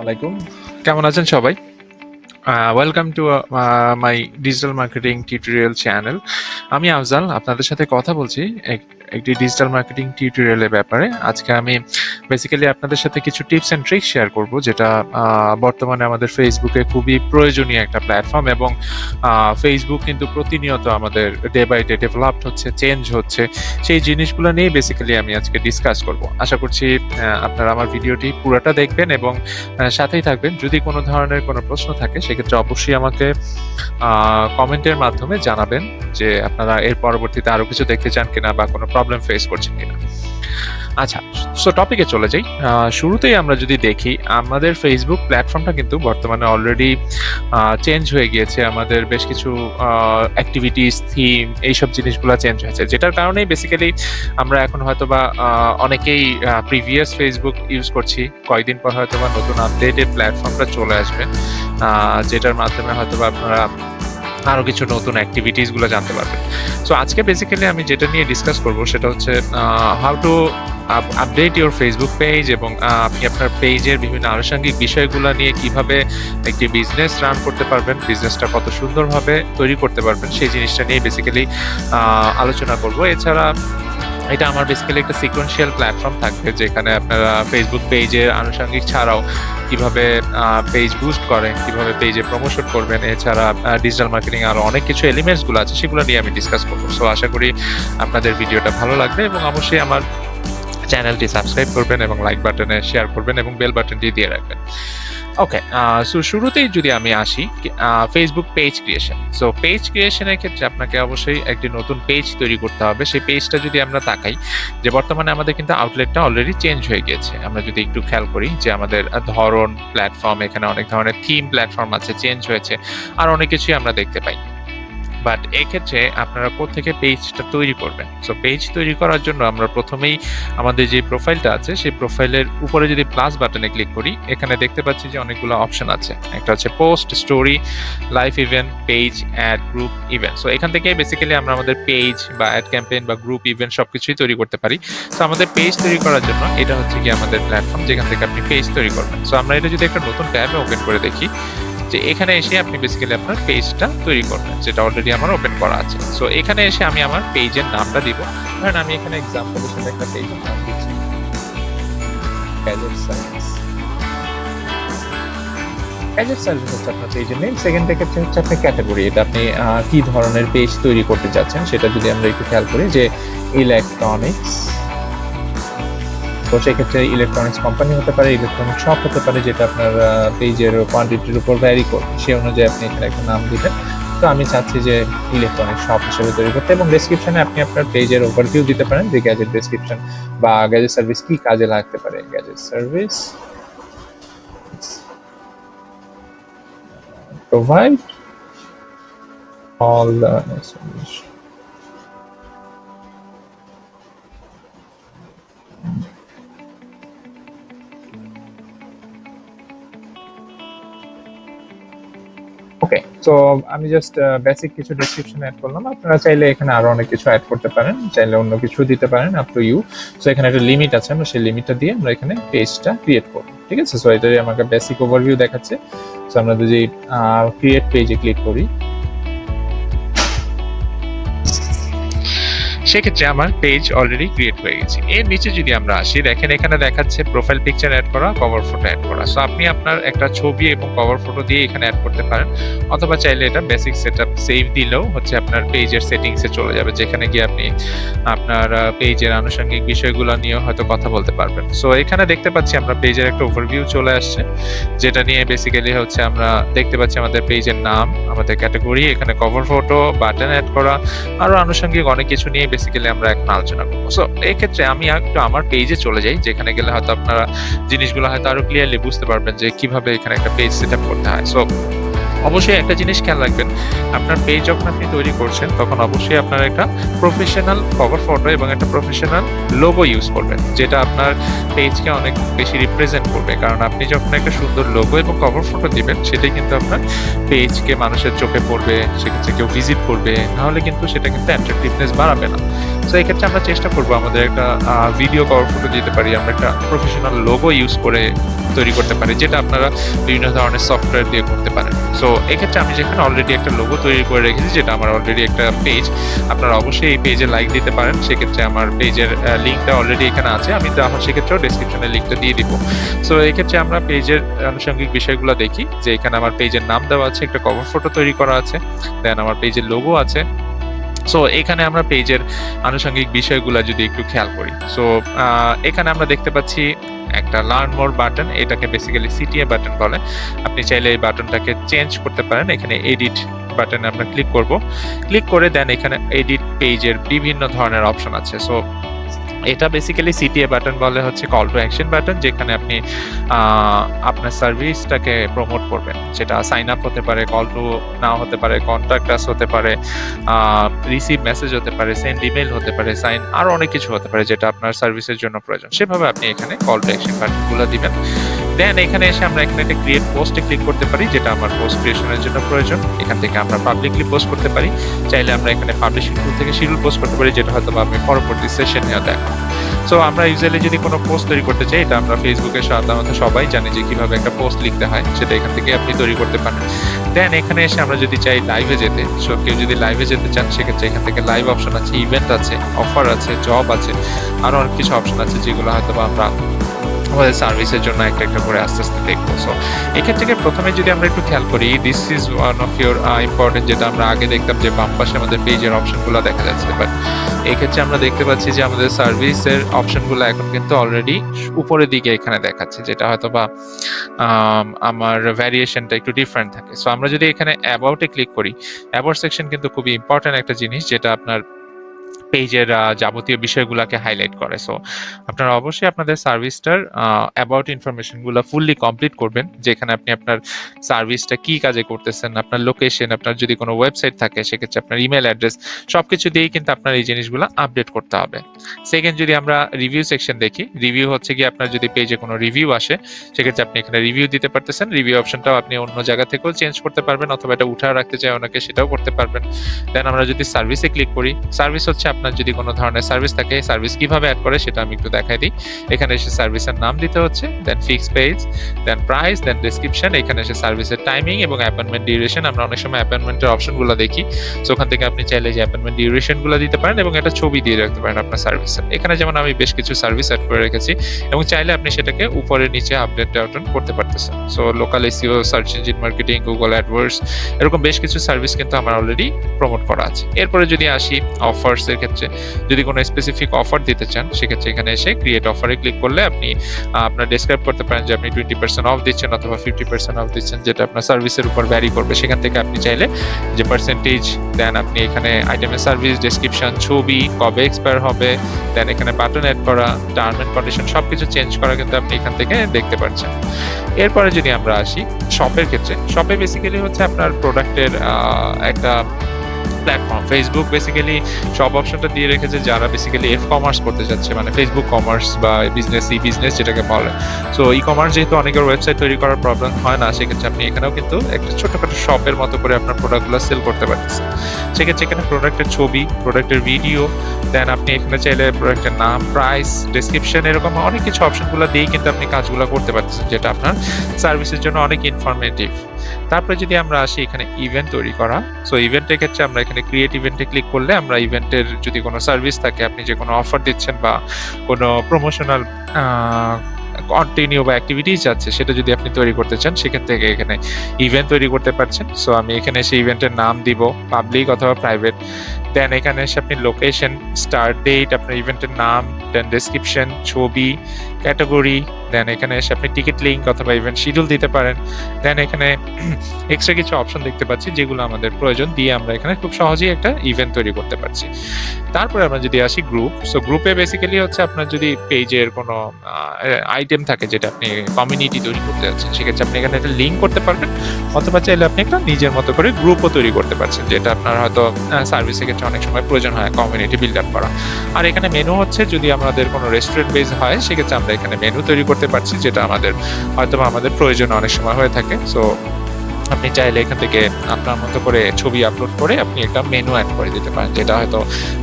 আলাইকুম। কেমন আছেন সবাই? Welcome to my digital marketing tutorial channel. আমি আফজাল আপনাদের সাথে কথা বলছি একটি ডিজিটাল মার্কেটিং টিউটোরিয়ালের ব্যাপারে। আজকে আমি বেসিক্যালি আপনাদের সাথে কিছু টিপস অ্যান্ড ট্রিক্স শেয়ার করব, যেটা বর্তমানে আমাদের ফেসবুকে খুবই প্রয়োজনীয় একটা প্ল্যাটফর্ম, এবং ফেসবুক কিন্তু প্রতিনিয়ত আমাদের ডে বাই ডে ডেভেলপড হচ্ছে, চেঞ্জ হচ্ছে। সেই জিনিসগুলো নিয়ে বেসিক্যালি আমি আজকে ডিসকাস করব। আশা করছি আপনারা আমার ভিডিওটি পুরোটা দেখবেন এবং সাথেই থাকবেন। যদি কোনো ধরনের কোনো প্রশ্ন থাকে সেক্ষেত্রে অবশ্যই আমাকে কমেন্টের মাধ্যমে জানাবেন যে আপনারা এর পরবর্তীতে আরো কিছু দেখতে চান কিনা বা কোনো প্রবলেম ফেস করছেন কিনা। আচ্ছা, সো টপিকে চলে যাই। শুরুতেই আমরা যদি দেখি, আমাদের ফেসবুক প্ল্যাটফর্মটা কিন্তু বর্তমানে অলরেডি চেঞ্জ হয়ে গিয়েছে। আমাদের বেশ কিছু অ্যাক্টিভিটিস, থিম, এইসব জিনিসগুলো চেঞ্জ হয়েছে, যেটার কারণেই বেসিক্যালি আমরা এখন হয়তোবা অনেকেই প্রিভিয়াস ফেসবুক ইউজ করছি। কয়েকদিন পর হয়তোবা নতুন আপডেটেড প্ল্যাটফর্মটা চলে আসবে, যেটার মাধ্যমে হয়তোবা আপনারা আরো কিছু নতুন অ্যাক্টিভিটিস গুলো জানতে পারবেন। সো আজকে বেসিক্যালি আমি যেটা নিয়ে ডিসকাস করব সেটা হচ্ছে how to update your Facebook page, এবং আপনি আপনার পেজের বিভিন্ন আনুষঙ্গিক বিষয়গুলো নিয়ে কিভাবে একটি বিজনেস রান করতে পারবেন, বিজনেসটা কত সুন্দরভাবে তৈরি করতে পারবেন, সেই জিনিসটা নিয়ে বেসিক্যালি আলোচনা করব। এছাড়া এটা আমার বেসিক্যালি একটা সিকোয়েন্সিয়াল প্ল্যাটফর্ম থাকবে, যেখানে আপনারা ফেসবুক পেজের আনুষঙ্গিক ছাড়াও কিভাবে পেজ বুস্ট করেন, কিভাবে পেজে প্রমোশন করবেন, এছাড়া ডিজিটাল মার্কেটিং আরো অনেক কিছু এলিমেন্টসগুলো আছে সেগুলো নিয়ে আমি ডিসকাস করবো। সো আশা করি আপনাদের ভিডিওটা ভালো লাগবে, এবং অবশ্যই আমার চ্যানেলটি সাবস্ক্রাইব করবেন এবং লাইক বাটনে শেয়ার করবেন এবং বেল বাটনটি দিয়ে রাখবেন। ওকে, সো শুরুতেই যদি আমি আসি Facebook page creation. So page ক্রিয়েশনের ক্ষেত্রে আপনাকে অবশ্যই একটি নতুন পেজ তৈরি করতে হবে। সেই পেজটা যদি আমরা তাকাই, যে বর্তমানে আমাদের কিন্তু আউটলেটটা অলরেডি চেঞ্জ হয়ে গিয়েছে। আমরা যদি একটু খেয়াল করি যে আমাদের ধরন প্ল্যাটফর্ম, এখানে অনেক ধরনের থিম প্ল্যাটফর্ম আছে, চেঞ্জ হয়েছে, আর অনেক কিছুই আমরা দেখতে পাই। বাট এক্ষেত্রে আপনারা কোত্থেকে পেজটা তৈরি করবেন? সো পেজ তৈরি করার জন্য আমরা প্রথমেই আমাদের যে প্রোফাইলটা আছে সেই প্রোফাইলের উপরে যদি প্লাস বাটনে ক্লিক করি, এখানে দেখতে পাচ্ছি যে অনেকগুলো অপশন আছে। একটা হচ্ছে post, story, live event, page, ad, group, event. So এখান থেকে বেসিক্যালি আমরা আমাদের পেজ বা অ্যাড ক্যাম্পেইন বা গ্রুপ ইভেন্ট সবকিছুই তৈরি করতে পারি। সো আমাদের পেজ তৈরি করার জন্য এটা হচ্ছে কি আমাদের প্ল্যাটফর্ম, যেখান থেকে আপনি পেজ তৈরি করবেন। সো আমরা এটা যদি একটা নতুন ট্যাবে ওপেন করে দেখি, যে এখানে এসে আপনি বেসিক্যালি আপনার পেজটা তৈরি করবেন, যেটা অলরেডি আমার ওপেন করা আছে। সো এখানে এসে আমি আমার পেজের নামটা দিব। ধরেন আমি এখানে এক্সাম্পল হিসেবে একটা পেজের নাম দিচ্ছি গ্যাজেট সার্ভিস। গ্যাজেট সার্ভিস হচ্ছে আপনার পেজের নেম। সেকেন্ড থেকে হচ্ছে আপনার ক্যাটাগরি, এটা আপনি কি ধরনের পেজ তৈরি করতে চাচ্ছেন সেটা যদি আমরা একটু খেয়াল করি, যে ইলেকট্রনিক্স। তো সেক্ষেত্রে ইলেকট্রনিক্স কোম্পানি হতে পারে, ইলেকট্রনিক শপ হতে পারে, যেটা আপনার পেজের কোয়ান্টিটির উপর ভ্যারি করবে, সেই অনুযায়ী আপনি এখানে একটা নাম দিবেন। তো আমি চাচ্ছি যে ইলেকট্রনিক শপ হিসেবে তৈরি করতে, এবং ডেসক্রিপশনে আপনি আপনার পেজের ওভারভিউ দিতে পারেন, যে গ্যাজেট ডেসক্রিপশন বা গ্যাজেট সার্ভিস কি কাজে লাগতে পারে। Gadget service provide all the solution. ওকে, তো আমি জাস্ট বেসিক কিছু ডেসক্রিপশন অ্যাড করলাম। আপনারা চাইলে এখানে আরো অনেক কিছু অ্যাড করতে পারেন, চাইলে অন্য কিছু দিতে পারেন, আপ টু ইউ। সো এখানে একটা লিমিট আছে, আমরা সেই লিমিটটা দিয়ে আমরা এখানে পেজটা ক্রিয়েট করব। ঠিক আছে, সো এটাই আমাকে বেসিক ওভারভিউ দেখাচ্ছে। সো আমরা যদি ক্রিয়েট পেজে ক্লিক করি, সেক্ষেত্রে আমার পেজ অলরেডি ক্রিয়েট হয়ে গেছে। এর নিচে যদি আমরা আসি, দেখেন এখানে দেখাচ্ছে প্রোফাইল পিকচার অ্যাড করা, কভার ফটো অ্যাড করা। সো আপনি আপনার একটা ছবি এবং কভার ফটো দিয়ে এখানে অ্যাড করতে পারেন, অথবা চাইলে এটা বেসিক সেটআপ সেভ দিলেও হচ্ছে আপনার পেজের সেটিংসে চলে যাবে, যেখানে গিয়ে আপনি আপনার পেজের আনুষঙ্গিক বিষয়গুলো নিয়ে হয়তো কথা বলতে পারবেন। সো এখানে দেখতে পাচ্ছি আমরা পেজের একটা ওভারভিউ চলে আসছে, যেটা নিয়ে বেসিক্যালি হচ্ছে আমরা দেখতে পাচ্ছি আমাদের পেজের নাম, আমাদের ক্যাটাগরি, এখানে কভার ফটো, বাটন অ্যাড করা, আরো আনুষঙ্গিক অনেক কিছু নিয়ে বেসিক্যালি আমরা এখন আলোচনা করবো। সো এই ক্ষেত্রে আমি একটু আমার পেজে চলে যাই, যেখানে গেলে হয়তো আপনারা জিনিসগুলো হয়তো আরো ক্লিয়ারলি বুঝতে পারবেন যে কিভাবে এখানে একটা পেজ সেটআপ করতে হয়। সো অবশ্যই একটা জিনিস খেয়াল রাখবেন, আপনার পেজ যখন আপনি তৈরি করছেন তখন অবশ্যই আপনার একটা প্রফেশনাল কভার ফটো এবং একটা প্রফেশনাল লোগো ইউজ করবেন, যেটা আপনার পেজকে অনেক বেশি রিপ্রেজেন্ট করবে। কারণ আপনি যখন একটা সুন্দর লোগো এবং কভার ফটো দিবেন, সেটাই কিন্তু আপনার পেজকে মানুষের চোখে পড়বে, সেক্ষেত্রে কেউ ভিজিট করবে, নাহলে কিন্তু সেটা কিন্তু অ্যাট্রাকটিভনেস বাড়াবে না। তো এই ক্ষেত্রে আমরা চেষ্টা করবো আমাদের একটা ভিডিও কভার ফটো দিতে পারি, আমরা একটা প্রফেশনাল লোগো ইউজ করে তৈরি করতে পারি, যেটা আপনারা বিভিন্ন ধরনের সফটওয়্যার দিয়ে করতে পারেন। সো এক্ষেত্রে আমি যেখানে অলরেডি একটা লোগো তৈরি করে রেখেছি, যেটা আমার অলরেডি একটা পেজ, আপনারা অবশ্যই এই পেজে লাইক দিতে পারেন। সেক্ষেত্রে আমার পেজের লিঙ্কটা অলরেডি এখানে আছে, আমি তো আমার সেক্ষেত্রেও ডেসক্রিপশনে লিঙ্কটা দিয়ে দিব। সো এক্ষেত্রে আমরা পেজের আনুষঙ্গিক বিষয়গুলো দেখি, যে এখানে আমার পেজের নাম দেওয়া আছে, একটা কভার ফটো তৈরি করা আছে, দেন আমার পেজের লোগো আছে। সো এখানে আমরা পেজের আনুষঙ্গিক বিষয়গুলো যদি একটু খেয়াল করি, সো এখানে আমরা দেখতে পাচ্ছি একটা লার্ন মোর বাটন, এটাকে বেসিক্যালি সিটিএ বাটন বলে। আপনি চাইলে এই বাটনটাকে চেঞ্জ করতে পারেন। এখানে এডিট বাটনে আমরা ক্লিক করব, ক্লিক করে দেন এখানে এডিট পেজের বিভিন্ন ধরনের অপশন আছে। সো এটা বেসিক্যালি সিটিএ বাটন বলে হচ্ছে কল টু অ্যাকশন বাটন, যেখানে আপনি আপনার সার্ভিসটাকে প্রমোট করবেন। সেটা সাইন আপ হতে পারে, কল টু নাও হতে পারে, কন্ট্যাক্ট আস হতে পারে, রিসিভ মেসেজ হতে পারে, সেন্ড ইমেল হতে পারে, সাইন, আরো অনেক কিছু হতে পারে যেটা আপনার সার্ভিসের জন্য প্রয়োজন। সেভাবে আপনি এখানে কল টু অ্যাকশন বাটনগুলো দিবেন। দেন এখানে এসে আমরা এখানে একটা ক্রিয়েট পোস্টে ক্লিক করতে পারি, যেটা আমার পোস্ট ক্রিয়েশনের জন্য প্রয়োজন। এখান থেকে আমরা পাবলিকলি পোস্ট করতে পারি। চাইলে আমরা এখানে পাবলিশিং টুল থেকে শিডিউল পোস্ট করতে পারি, যেটা হয়তো আমি পরবর্তী সেশনেও দেখো। সো আমরা ইউজুয়ালি যদি কোনো পোস্ট তৈরি করতে চাই, এটা আমরা ফেসবুকে সাধারণত সবাই জানি যে কিভাবে একটা পোস্ট লিখতে হয়, সেটা এখান থেকে আপনি তৈরি করতে পারেন। দেন এখানে এসে আমরা যদি চাই লাইভে যেতে, সো কেউ যদি লাইভে যেতে চান, সেক্ষেত্রে এখান থেকে লাইভ অপশন আছে, ইভেন্ট আছে, অফার আছে, জব আছে, আরো অনেক কিছু অপশন আছে, যেগুলো হয়তো আমরা আমাদের সার্ভিসের জন্য একটা একটা করে আস্তে আস্তে দেখবো। সো এক্ষেত্রে থেকে প্রথমে যদি আমরা একটু খেয়াল করি, this is one of your important, যেটা আমরা আগে দেখতাম যে বাম পাশে আমাদের পেজের অপশনগুলো দেখা যাচ্ছে, বাট এক্ষেত্রে আমরা দেখতে পাচ্ছি যে আমাদের সার্ভিসের অপশনগুলো এখন কিন্তু অলরেডি উপরের দিকে এখানে দেখাচ্ছে, যেটা হয়তো বা আমার ভ্যারিয়েশনটা একটু ডিফারেন্ট থাকে। সো আমরা যদি এখানে অ্যাবাউটে ক্লিক করি, অ্যাবাউট সেকশন কিন্তু খুবই ইম্পর্টেন্ট একটা জিনিস, যেটা আপনার পেজের যাবতীয় বিষয়গুলোকে হাইলাইট করে। সো আপনারা অবশ্যই আপনাদের সার্ভিসটার অ্যাবাউট ইনফরমেশনগুলো ফুললি কমপ্লিট করবেন, যেখানে আপনি আপনার সার্ভিসটা কি কাজে করতেছেন, আপনার লোকেশন, আপনার যদি কোনো ওয়েবসাইট থাকে সেক্ষেত্রে আপনার ইমেল অ্যাড্রেস, সবকিছু দিয়েই কিন্তু আপনার এই জিনিসগুলো আপডেট করতে হবে। সেকেন্ড, যদি আমরা রিভিউ সেকশন দেখি, রিভিউ হচ্ছে কি আপনার যদি পেজে কোনো রিভিউ আসে, সেক্ষেত্রে আপনি এখানে রিভিউ দিতে পারতেছেন। রিভিউ অপশনটাও আপনি অন্য জায়গা থেকেও চেঞ্জ করতে পারবেন, অথবা এটা উঠায় রাখতে চাই অনেকে, সেটাও করতে পারবেন। দেন আমরা যদি সার্ভিসে ক্লিক করি, সার্ভিস হচ্ছে আপনার যদি কোনো ধরনের সার্ভিস থাকে, সার্ভিস কিভাবে অ্যাড করে সেটা আমি একটু দেখাই দিই। এখানে এসে সার্ভিসের নাম দিতে হচ্ছে, দেন ফিক্স পেজ, দেন প্রাইস, দেন ডেসক্রিপশন, এখানে এসে সার্ভিসের টাইমিং এবং অ্যাপয়েন্টমেন্ট ডিউরেশন। আমরা অনেক সময় অ্যাপয়েন্টমেন্টের অপশনগুলো দেখি, সো ওখান থেকে আপনি চাইলে যে অ্যাপয়েন্টমেন্ট ডিউরেশনগুলো দিতে পারেন এবং একটা ছবি দিয়ে রাখতে পারেন আপনার সার্ভিসের। এখানে যেমন আমি বেশ কিছু সার্ভিস অ্যাড করে রেখেছি, এবং চাইলে আপনি সেটাকে উপরে নিচে আপডেট ডাউন করতে পারতেছেন। So local SEO, search engine marketing, Google AdWords, এরকম বেশ কিছু সার্ভিস কিন্তু আমার অলরেডি প্রমোট করা আছে। এরপরে যদি আসি অফার্স এর ক্ষেত্রে, যদি কোনো স্পেসিফিক অফার দিতে চান, সেক্ষেত্রে এখানে এসে ক্রিয়েট অফারে ক্লিক করলে আপনি আপনার ডেসক্রাইব করতে পারেন যে আপনি 20% অফ দিচ্ছেন অথবা 50% অফ দিচ্ছেন, যেটা আপনার সার্ভিসের উপর ভ্যারি করবে। সেখান থেকে আপনি চাইলে যে পার্সেন্টেজ, দেন আপনি এখানে আইটেমের সার্ভিস, ডেসক্রিপশন, ছবি, কবে এক্সপায়ার হবে, দেন এখানে বাটন অ্যাড করা, টার্ম এন্ড কন্ডিশন সবকিছু চেঞ্জ করা কিন্তু আপনি এখান থেকে দেখতে পাচ্ছেন। এরপরে যদি আমরা আসি শপের ক্ষেত্রে, শপে বেসিক্যালি হচ্ছে আপনার প্রোডাক্টের একটা প্ল্যাটফর্ম। ফেসবুক বেসিক্যালি সব অপশনটা দিয়ে রেখেছে যারা বেসিক্যালি কমার্স করতে যাচ্ছে, মানে ফেসবুক কমার্স বা বিজনেস, ই বিজনেস যেটাকে বলে। সো ই কমার্স যেহেতু অনেকের ওয়েবসাইট তৈরি করার প্রবলেম হয় না, সেক্ষেত্রে আপনি এখানেও কিন্তু একটা ছোটখাটো শপের মতো করে আপনার প্রোডাক্টগুলো সেল করতে পারতেছেন। সেক্ষেত্রে এখানে প্রোডাক্টের ছবি, প্রোডাক্টের ভিডিও, দেন আপনি এখানে চাইলে প্রোডাক্টের নাম, প্রাইস, ডেসক্রিপশন, এরকম অনেক কিছু অপশনগুলো দিয়েই কিন্তু আপনি কাজগুলো করতে পারতেছেন, যেটা আপনার সার্ভিসের জন্য অনেক ইনফরমেটিভ। তারপরে যদি আমরা আসি এখানে ইভেন্ট তৈরি করা, সো ইভেন্টের ক্ষেত্রে আমরা এখানে ক্রিয়েট ইভেন্টে ক্লিক করলে আমরা ইভেন্টের যদি কোনো সার্ভিস থাকে, আপনি যে কোনো অফার দিচ্ছেন বা কোনো প্রমোশনাল কন্টিনিউ বা অ্যাক্টিভিটিস আছে, সেটা যদি আপনি তৈরি করতে চান, সেখান থেকে এখানে ইভেন্ট তৈরি করতে পারছেন। সো আমি এখানে এসে ইভেন্টের নাম দিব, পাবলিক অথবা প্রাইভেট। দেন এখানে এসে আপনি লোকেশন, স্টার্ট ডেট, আপনার ইভেন্টের নাম, দেন ডেসক্রিপশন, ছবি, ক্যাটাগরি, দেন এখানে এসে আপনি টিকিট লিঙ্ক অথবা ইভেন্ট শিডিউল দিতে পারেন। দেন এখানে এক্সট্রা কিছু অপশন দেখতে পাচ্ছি যেগুলো আমাদের প্রয়োজন, দিয়ে আমরা এখানে খুব সহজেই একটা ইভেন্ট তৈরি করতে পারছি। তারপরে আমরা যদি আসি গ্রুপ, সো গ্রুপে বেসিক্যালি হচ্ছে আপনার যদি পেজের কোনো আইটেম থাকে যেটা আপনি কমিউনিটি তৈরি করতে যাচ্ছেন, সেক্ষেত্রে আপনি এখানে একটা লিঙ্ক করতে পারবেন, অথবা চাইলে আপনি একটা নিজের মতো করে গ্রুপও তৈরি করতে পারছেন, যেটা আপনার হয়তো সার্ভিসের ক্ষেত্রে অনেক সময় প্রয়োজন হয় কমিউনিটি বিল্ড আপ করা। আর এখানে মেনু হচ্ছে, যদি আমাদের কোনো রেস্টুরেন্ট বেস হয় সেক্ষেত্রে আমরা এখানে মেনু তৈরি করতে পারছি, যেটা আমাদের হয়তো আমাদের প্রয়োজন অনেক সময় হয়ে থাকে। সো আপনি চাইলে এখান থেকে আপনার মতো করে ছবি আপলোড করে আপনি একটা মেনু অ্যাড করে দিতে পারেন, যেটা হয়তো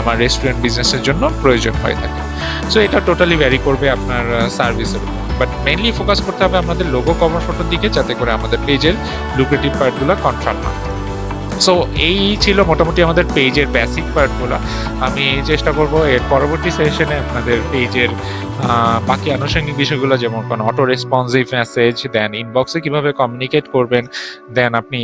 আমার রেস্টুরেন্ট বিজনেসের জন্য প্রয়োজন হয়ে থাকে। সো এটা টোটালি ভ্যারি করবে আপনার সার্ভিসের উপর, বাট মেইনলি ফোকাস করতে হবে আমাদের লোগো কভার ফটোর দিকে, যাতে করে আমাদের পেজের লুক্রেটিভ পার্টগুলো কনফার্ম হয়। সো এই ছিল মোটামুটি আমাদের পেজের বেসিক পার্টগুলো। আমি চেষ্টা করব এর পরবর্তী সেশনে আপনাদের পেজের বাকি আনুষঙ্গিক বিষয়গুলো, যেমন কোনো অটো রেসপন্সিভ মেসেজ, দেন ইনবক্সে কিভাবে কমিউনিকেট করবেন, দেন আপনি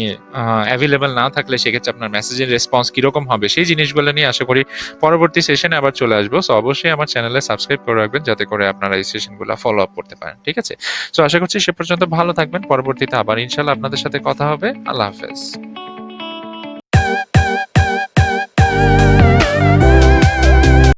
অ্যাভেলেবেল না থাকলে সেক্ষেত্রে আপনার মেসেজের রেসপন্স কীরকম হবে, সেই জিনিসগুলো নিয়ে আশা করি পরবর্তী সেশনে আবার চলে আসবো। সো অবশ্যই আমার চ্যানেলে সাবস্ক্রাইব করে রাখবেন, যাতে করে আপনারা এই সেশনগুলো ফলো আপ করতে পারেন। ঠিক আছে? সো আশা করছি সে পর্যন্ত ভালো থাকবেন। পরবর্তীতে আবার ইনশাল্লাহ আপনাদের সাথে কথা হবে। আল্লাহ হাফেজ।